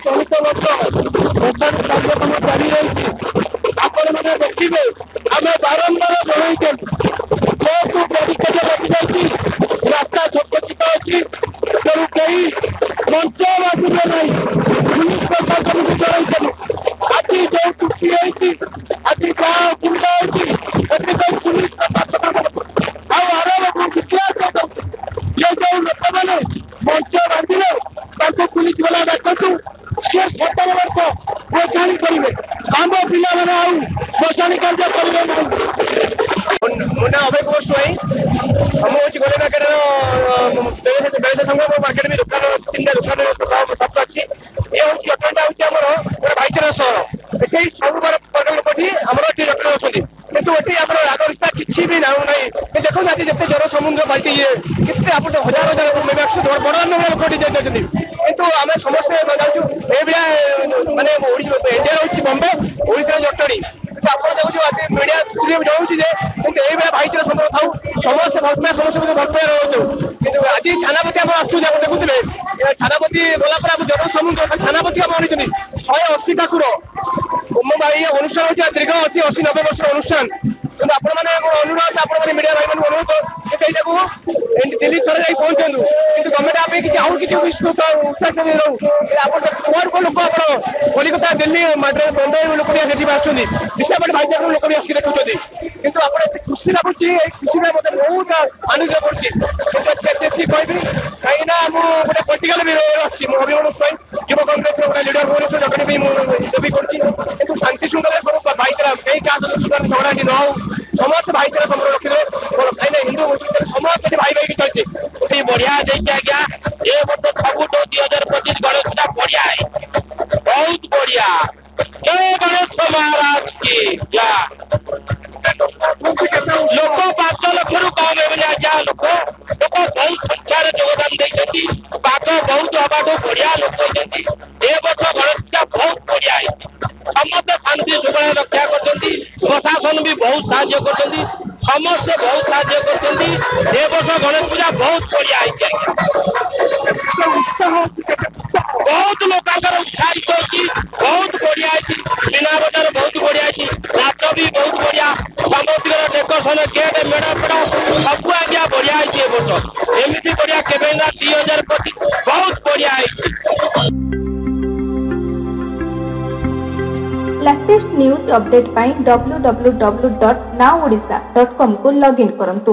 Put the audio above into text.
चलित वर्ष भसाणी कार्यक्रम जारी रही आपण मैंने देखिए आम बारंबार जनईचु जेहेतु बैरिकेड लगी जाइए रास्ता संकुचित अच्छी तेणु कहीं मंच बाजिले नहीं पुलिस प्रशासन को जनईचु आज जो चुक्ति होती आज जहाँ असुविधा होती पुलिस प्रशासन आरब विश्वास ये जो लोक मैंने मंच बांधिले पुलिस वाला डाकतु सी 17 वर्ष भसाणी करेंगे आम पिला मैंने भसाणी कार्य करेंगे अभय कुमार स्वाई हम हूँ गोलेनागर व्यवसाय संघ मार्केट में दुकान 3टा दुकान सब अच्छी ये हूँ जटणा हूँ गोटे भाईचारा सहर ये सब वर्ग लोक आमर ये जटण अच्छा कितु ये राग हिंसा किसी भी ना देखो आज जिते जन समुद्र बाल्टी कितने आप हजार हजार बड़ लोक जाती कितु आम समस्ते जाऊँ ये मानने इंडिया हूँ बम्बे ओडिशा जटणी आप देखो आज मीडिया जनाऊँ ये भाईचारा संपर्क था समस्त भलपाया समस्त भलपाया रोचु कि आज थानापति आप आसुँ देखुए थानापति गलापर आप जन समुद्र थानापति आप आनी 180 ठाकुर अनुष्ठान होती दीर्घ अच्छी 80-90 वर्ष अनुष्ठान कि आपण मैंने अनुरोध आप मीडिया भाई मान अनुरोध दिल्ली थर जा पहुंचु कि गवर्नमेंट आप किसी आउ किसी उत्साह रहू लोक आप कलिकता दिल्ली माड्रास बम्बे लोक भी आसुँच विशाखापट्टनम भाईचारा लोक भी आसिक देखुं किंतु आप खुशी लगुच खुशी मतलब बहुत आनंद पड़ी कहबी कहीं गोटे पॉलिटिकल भी अभिमन्यु स्वाई युव कांग्रेस गोटे लीडर भुवनेश्वर जटणी भी कर शांति श्रृंखला सब भाईचारा कहीं क्या झगड़ा न हो समस्त भाईचारा संपर्क रखिए कहीं हिंदू मुस्लिम समस्त भाई भाई चलती बढ़िया आज्ञा ये वर्ष सब 2025 गणेश पूजा बढ़िया है बहुत बढ़िया जय गणेश महाराज की लोक 5 लाख रु कम आज्ञा लोक बहुत संख्यार योगदान देती बाघ बहुत हवाठू बढ़िया लोक होती ए वर्ष गणेश पूजा बहुत बढ़िया है समस्त शांति श्रृंखला रक्षा कर प्रशासन भी बहुत साहाय्य कर समस्ते बहुत साहाय्य कर वर्ष गणेश पूजा बहुत बढ़िया बहुत लोक उत्साहित होती बहुत बढ़िया मीना बजार बहुत बढ़िया नाच भी बहुत बढ़िया सामग्री डेकोरेशन गेट मेढ़ पेड़ सब आज्ञा बढ़िया है वर्ष एमती बढ़िया के 2025 बहुत बढ़िया लेटेस्ट न्यूज अपडेट पाई www.nowodisha.com को लॉगिन करंतु।